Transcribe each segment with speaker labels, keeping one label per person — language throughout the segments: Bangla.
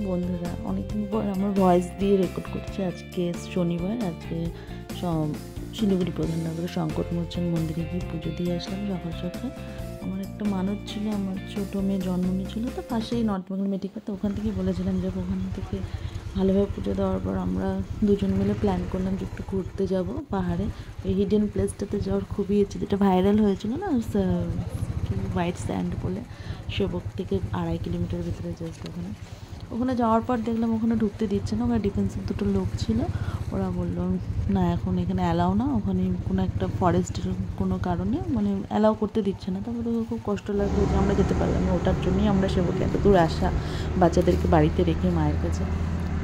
Speaker 1: বন্ধুরা, অনেকদিন পর আমার ভয়েস দিয়ে রেকর্ড করছি। আজকে শনিবার, আজকে শিলিগুড়ি প্রধাননগরের সংকটমোচন মন্দিরে গিয়ে পুজো দিয়ে আসলাম সকাল সকাল। আমার একটা মানত ছিল, আমার ছোটো মেয়ে জন্ম নিয়েছিল, তো পাশেই নর্থ বেঙ্গল মেডিকেল, তো ওখান থেকে বলেছিলাম যে ওখান থেকে ভালোভাবে পুজো দেওয়ার পর আমরা দুজন মিলে প্ল্যান করলাম যে একটু ঘুরতে যাব পাহাড়ে। ওই হিডেন প্লেসটাতে যাওয়ার খুবই ইচ্ছে, যেটা ভাইরাল হয়েছিল না, হোয়াইট স্যান্ড বলে, সেবক থেকে 2.5 কিলোমিটার ভিতরে জাস্ট ওখানে যাওয়ার পর দেখলাম ওখানে ঢুকতে দিচ্ছে না। ওখানে ডিফেন্সের দুটো লোক ছিল, ওরা বললো না এখন এখানে অ্যালাউ না, ওখানে কোনো একটা ফরেস্টের কোনো কারণে মানে অ্যালাউ করতে দিচ্ছে না। তারপরে খুব কষ্ট লাগলো যে আমরা যেতে পারলাম না, ওটার জন্যই আমরা সেবকে এত দূর আসা, বাচ্চাদেরকে বাড়িতে রেখে মায়ের কাছে।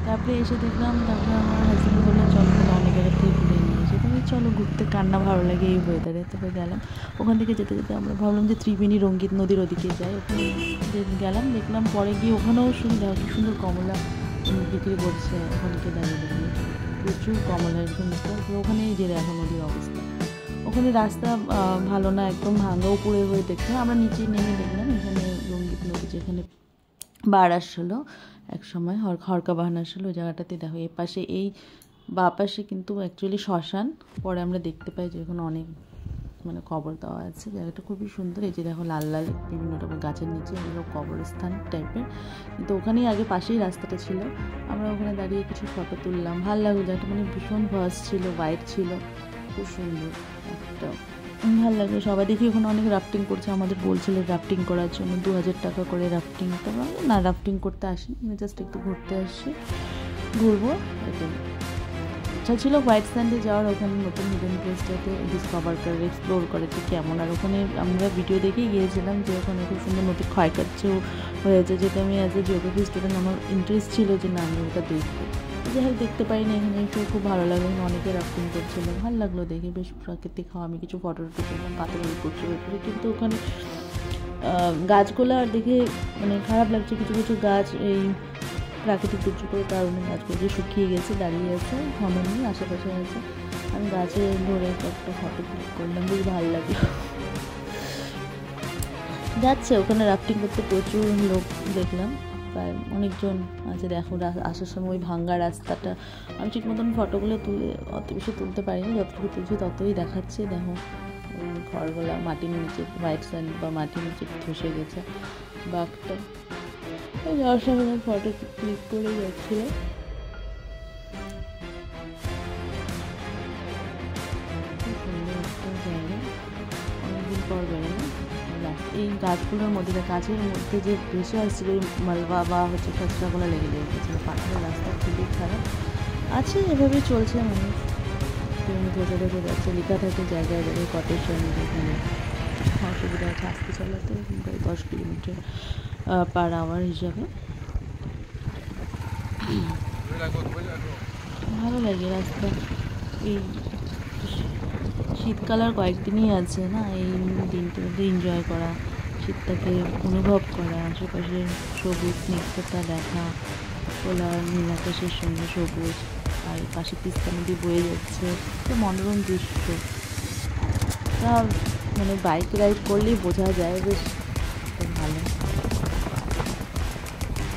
Speaker 1: তারপরে এসে দেখলাম, তারপরে আমার হাজব্যান্ড বললো চলো অনেক জায়গা থেকে ঘুরে নিয়েছে, তবে চলো ঘুরতে কার না ভালো লাগে এই ওয়েদারে। তবে গেলাম, ওখান থেকে যেতে যেতে আমরা ভাবলাম যে ত্রিবেণী রঙ্গিত নদীর ওদিকে যাই। ওখানে গেলাম, দেখলাম পরে গিয়ে ওখানেও সুন্দর কি সুন্দর কমলা বিক্রি করছে, ওখানকে দাঁড়িয়ে দাঁড়িয়ে প্রচুর কমলা একদম। ওখানেই যে দেখো নদীর অবস্থা, ওখানে রাস্তা ভালো না, একদম ভাঙা উপরে হয়ে দেখলাম। আমরা নিচে নেমে দেখলাম এখানে রঙ্গিত নদী, যেখানে বার আসছিলো এক সময়, হরকা বাহান আসছিলো ওই জায়গাটাতে। দেখো এ পাশে এই বা পাশে কিন্তু অ্যাকচুয়ালি শ্মশান, পরে আমরা দেখতে পাই যে এখন অনেক মানে কবর দেওয়া আছে। জায়গাটা খুবই সুন্দর। এই যে দেখো লাল লাল বিভিন্ন রকম গাছের নিচে এগুলো কবরস্থান টাইপের, কিন্তু ওখানেই আগে পাশেই রাস্তাটা ছিল। আমরা ওখানে দাঁড়িয়ে কিছু ফটো তুললাম, ভালো লাগলো। জায়গাটা মানে ভীষণ ভাস ছিল, হোয়াইট ছিল, খুব সুন্দর একটা, ভালো লাগলো। সবাই দেখি ওখানে অনেক রাফটিং করছে, আমাদের বলছিল রাফটিং করার জন্য 2000 টাকা করে রাফটিং। তারপর না, রাফটিং করতে আসিনি, আমি জাস্ট একটু ঘুরতে আসছি, ঘুরবো এটাই ইচ্ছা ছিল। হোয়াইট স্যান্ডে যাওয়ার, ওখানে নতুন হিডেন প্লেসটাতে ডিসকভার করে এক্সপ্লোর করে তো কেমন। আর ওখানে আমরা ভিডিও দেখেই গিয়েছিলাম যে ওখানে খুব সুন্দর নদী ক্ষয়কার্যও হয়েছে, যেটা আমি অ্যাজ এ জিওগ্রাফি স্টুডেন্ট আমার ইন্টারেস্ট ছিল যে না আমি ওটা দেখবো। যাই হোক দেখতে পাইনি, এখানে একটু খুব ভালো লাগলো, অনেকে রাফটিং করছিল, ভালো লাগলো দেখে, বেশ প্রাকৃতিক হাওয়া। আমি কিছু ফটো তুললাম, পাথরের করছি ব্যাপারে, কিন্তু ওখানে গাছগুলো আর দেখে মানে খারাপ লাগছে। কিছু কিছু গাছ এই প্রাকৃতিক দুর্যোগের কারণে গাছগুলো যে শুকিয়ে গেছে, দাঁড়িয়ে আছে, ঘন নেই, আশেপাশে আছে। আমি গাছে ধরে একটা ফটো ক্লিক করলাম, বেশ ভালো লাগলো। যাচ্ছে ওখানে রাফটিং করতে প্রচুর লোক দেখলাম, প্রায় অনেকজন আছে। দেখো আসার সময় ওই ভাঙ্গা রাস্তাটা, আমি ঠিক মতন ফটোগুলো তুলে অত বেশি তুলতে পারিনি, যতটুকু তুলছি ততই দেখাচ্ছে। দেখো ওই ঘরগুলা মাটির নিচে, হোয়াইট স্যান্ড বা মাটির নিচে ধসে গেছে। বাঘটা ওই যাওয়ার সময় ফটো ক্লিক করে যাচ্ছিল। খুব সুন্দর একটা জায়গা, অনেকদিন পর বেরোনো। এই গাছগুলোর মধ্যে, গাছের মধ্যে যে ভেসে আসছিল ওই মালবা বা হচ্ছে খসড়াগুলো লেগে গেছিলো। পাথরের রাস্তা খুবই খারাপ আছে, এভাবেই চলছে মানুষ, ধসে ধসে যাচ্ছে। লেখা থাকে জায়গায় জায়গায় কটেশন, যেখানে অসুবিধা আছে আসতে চালাতে, প্রায় 10 কিলোমিটার পার আওয়ার হিসাবে। ভালো লাগে রাস্তা। এই শীতকাল আর কয়েকদিনই আছে না, এই দিনটাতে এনজয় করা, শীতটাকে অনুভব করা, আশেপাশে সবুজ স্নিগ্ধতা দেখা, খোলা নীল আকাশের সঙ্গে সবুজ, আর পাশে তিস্তা নদী বয়ে যাচ্ছে, একটা মনোরম দৃশ্য। তা মানে বাইক রাইড করলেই বোঝা যায়, বেশ ভালো।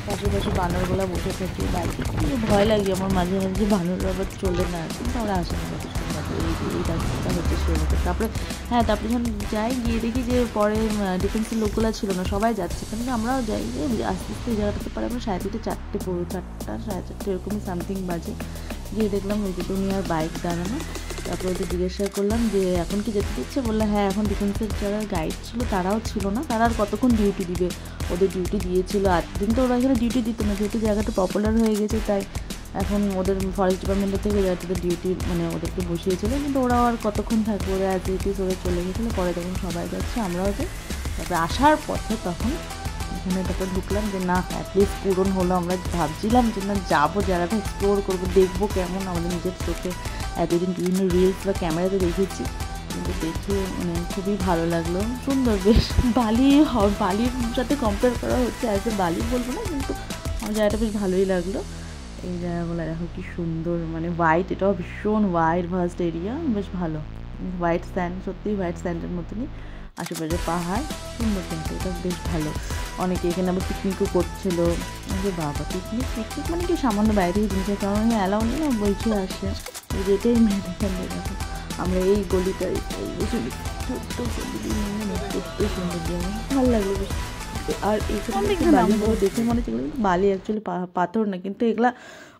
Speaker 1: পাশাপাশি বানরগুলা বসে থাকি বাইকে, কিন্তু ভয় লাগে আমার মাঝে মাঝে, বানর আবার চলে না, কিন্তু আমরা আসে না এই রাস্তাটা হচ্ছে সেরকম। তারপরে হ্যাঁ, তারপরে যখন যাই গিয়ে দেখি যে পরে ডিফেন্সের লোকগুলো ছিল না, সবাই যাচ্ছে, কিন্তু আমরাও যাই। আস্তে আস্তে এই জায়গাটাতে পারে আমরা 3:30 4টে, 4:30 এরকমই সামথিং বাজে। গিয়ে দেখলাম ওই দুটো নিয়ে আর বাইক দাঁড়ানো। তারপরে ওদের জিজ্ঞাসা করলাম যে এখন কি যেতে দিচ্ছে, বললে হ্যাঁ, এখন ডিফেন্সের যারা গাইড ছিল তারাও ছিল না, তারা আর কতক্ষণ ডিউটি দিবে, ওদের ডিউটি দিয়েছিল 8 দিন, তো ওরা এখানে ডিউটি দিত না, যেহেতু জায়গাটা পপুলার হয়ে গেছে, তাই এখন ওদের ফরেস্ট ডিপার্টমেন্টের থেকে যাদের ডিউটি মানে ওদেরকে বসিয়েছিল, কিন্তু ওরাও আর কতক্ষণ থাকবে, ওরা অ্যাজ ইট ইজ ওরা চলে গেছিলো। পরে তখন সবাই যাচ্ছে, আমরাও যাই। তারপরে আসার পথে তখন এখানে তারপরে ঢুকলাম যে না অ্যাটলিস্ট পূরণ হলো। আমরা ভাবছিলাম যে না যাবো, জায়গাটা এক্সপ্লোর করবো, দেখবো কেমন, আমাদের নিজের চোখে এতদিন বিভিন্ন রিলস বা ক্যামেরাতে দেখেছি, কিন্তু দেখে মানে খুবই ভালো লাগলো, সুন্দর বেশ। বালির সাথে কম্পেয়ার করা হচ্ছে, অ্যাজ এ বালি বলবো না, কিন্তু আমার জায়গাটা বেশ ভালোই লাগলো। এই জায়গাগুলো দেখো কি সুন্দর, মানে হোয়াইট, এটাও ভীষণ হোয়াইট ভাস্ট এরিয়া, বেশ ভালো। হোয়াইট স্যান্ড, সত্যিই হোয়াইট স্যান্ডের মতনই, আশেপাশে পাহাড়, সুন্দর, কিন্তু এটা বেশ ভালো। অনেকে এখানে আবার পিকনিকও করছিল। যে বাবা পিকনিক পিকনিক মানে কি সামান্য বাইরে থেকে জিনিসের কারণ অ্যালাউ নেই না, বলছে আসে যেটাই মেয়েদের দেখো আমরা এই গলিটাই ছোট্ট সুন্দর জায়গা, ভালো লাগলো বেশ। আর এইখানে বালিগুলো দেখে মনে হচ্ছে বালি অ্যাকচুয়ালি পাথর না, কিন্তু এগুলা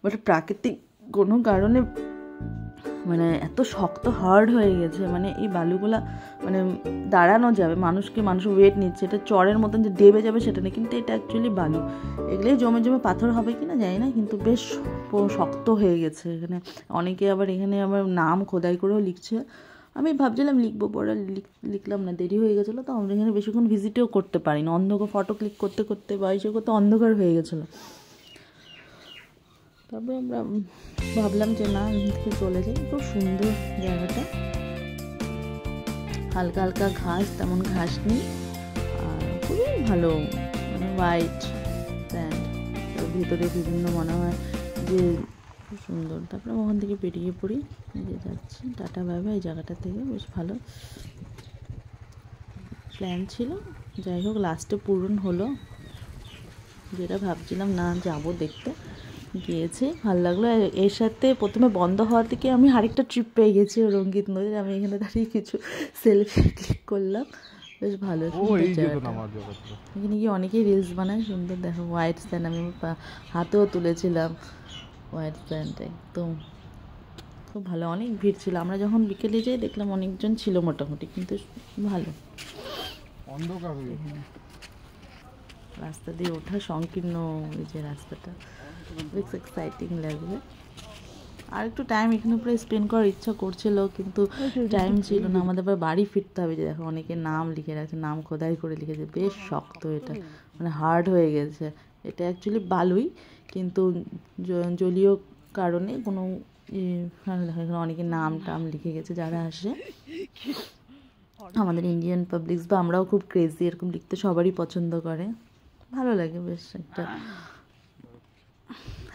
Speaker 1: ওটা প্রাকৃতিক কোনো কারণে মানে এত শক্ত হার্ড হয়ে গেছে, মানে এই বালুগুলা মানে দাঁড়ানো যাবে, মানুষ ওয়েট নিচ্ছে, এটা চরের মতন যে দেবে যাবে সেটা নেই, কিন্তু এটা অ্যাকচুয়ালি বালু। এগুলোই জমে জমে পাথর হবে কি না জানি না, কিন্তু বেশ শক্ত হয়ে গেছে। এখানে অনেকে আবার এখানে আবার নাম খোদাই করেও লিখছে। আমি ভাবছিলাম লিখবো, পরে লিখলাম না, দেরি হয়ে গেছিলো, তো আমরা এখানে বেশিক্ষণ ভিজিটেও করতে পারি না, অন্ধকার ফটো ক্লিক করতে করতে বা এসে করতে অন্ধকার হয়ে গেছিলো। তারপরে আমরা ভাবলাম যে না এখান থেকে চলে যাই। খুব সুন্দর জায়গাটা, হালকা হালকা ঘাস, তেমন ঘাস নেই, আর খুবই ভালো, মানে হোয়াইট স্যান্ড, ভিতরে বিভিন্ন মনে হয় যে খুব সুন্দর। তারপরে ওখান থেকে বেরিয়ে পড়ি, যে যাচ্ছি, টাটা বাই বাই। এই জায়গাটা থেকে বেশ ভালো প্ল্যান ছিল, যাই হোক লাস্টে পূরণ হলো। যেটা ভাবছিলাম না যাবো দেখতে, গিয়েছি, ভালো লাগলো। এর সাথে প্রথমে বন্ধ হওয়ার থেকে আমি আরেকটা ট্রিপ পেয়ে গেছি রঙ্গিত নদীর। আমি এখানে দাঁড়িয়ে কিছু সেলফি ক্লিক করলাম, বেশ ভালো এখানে গিয়ে অনেকেই রিলস বানায়, সুন্দর দেখো হোয়াইট স্যান্ড, আমি হাতেও তুলেছিলাম হোয়াইট স্যান্ড, একদম খুব ভালো। অনেক ভিড় ছিল, আমরা যখন বিকেলে যাই দেখলাম অনেকজন ছিল মোটামুটি, কিন্তু ভালো। রাস্তা দিয়ে ওঠা সংকীর্ণ, এই যে রাস্তাটা বেশ এক্সাইটিং লাগবে। আর একটু টাইম এখানে পুরো স্পেন্ড করার ইচ্ছা করছিল, কিন্তু টাইম ছিল না। আমাদের আবার বাড়ি ফিরতে হবে, যে দেখো অনেকে নাম লিখে রাখছে, নাম খোদাই করে লিখেছে, বেশ শক্ত, এটা মানে হার্ড হয়ে গেছে। এটা অ্যাকচুয়ালি বালুই, কিন্তু জলীয় কারণে কোনো এখানে অনেকে নাম টাম লিখে গেছে যারা আসে। আমাদের ইন্ডিয়ান পাবলিকস বা আমরাও খুব ক্রেজি, এরকম লিখতে সবারই পছন্দ করে, ভালো লাগে, বেশ একটা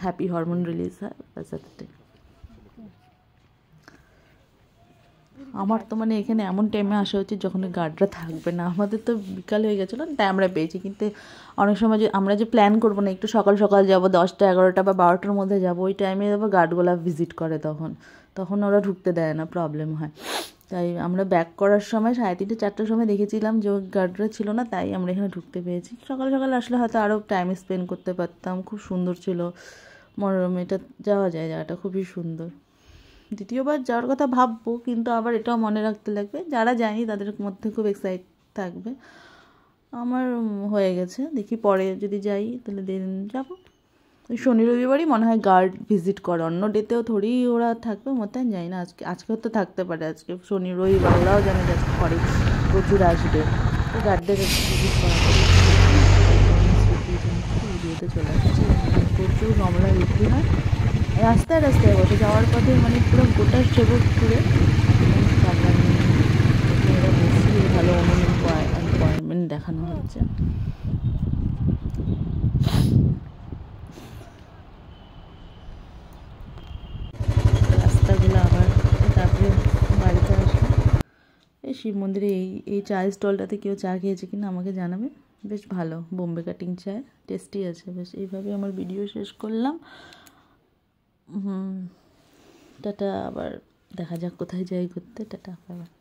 Speaker 1: হ্যাপি হরমোন রিলিজ হয় ব্যাস এতটাই। আমার তো মানে এখানে এমন টাইমে আসা উচিত যখন গার্ডরা থাকবে না। আমাদের তো বিকাল হয়ে গেছিলো, তাই আমরা পেয়েছি, কিন্তু অনেক সময় যে আমরা যে প্ল্যান করবো না একটু সকাল সকাল যাবো, 10টা 11টা বা 12টার মধ্যে যাবো, ওই টাইমে আবার গার্ডগুলা ভিজিট করে, তখন ওরা ঢুকতে দেয় না, প্রবলেম হয়। তাই আমরা ব্যাক করার সময় 3:30 4টার সময় দেখেছিলাম যে গার্ডরা ছিল না, তাই আমরা এখানে ঢুকতে পেরেছি। সকাল সকাল আসলে হয়তো আরও টাইম স্পেন্ড করতে পারতাম। খুব সুন্দর ছিল, মনোরম, এটা যাওয়া যায়, জায়গাটা খুবই সুন্দর। দ্বিতীয়বার যাওয়ার কথা ভাববো, কিন্তু আবার এটাও মনে রাখতে লাগবে, যারা যায়নি তাদের মধ্যে খুব এক্সাইট থাকবে। আমার হয়ে গেছে, দেখি পরে যদি যাই তাহলে দিন যাবো। শনি রবিবারই মনে হয় গার্ড ভিজিট করে, অন্য ডেতেও থোড়ি ওরা থাকবে মতায়, যাই না। আজকেও তো থাকতে পারে, আজকে শনি রবিবার, ওরাও জানে যে আজকে পরে প্রচুর আসবে, তো গার্ডদের ভিজিট করা ভিডিওতে চলে আসছে। প্রচুর কমলা বিক্রি হয় রাস্তায় রাস্তায় বসে, যাওয়ার পথে মানে পুরো গোটা সেবকপুরে মেয়েরা বেশি ভালো এনভায়রনমেন্ট দেখানো হচ্ছে। রাস্তাগুলো আবার, তারপরে বাড়িতে আসলাম। এই শিব মন্দিরে এই চায়ের স্টলটাতে কেউ চা খেয়েছে কিনা আমাকে জানাবে, বেশ ভালো, বোম্বে কাটিং চায়, টেস্টি আছে বেশ। এইভাবে আমার ভিডিও শেষ করলাম। টাটা, আবার দেখা যাক কোথায় যাই ঘুরতে। Tata, bye bye.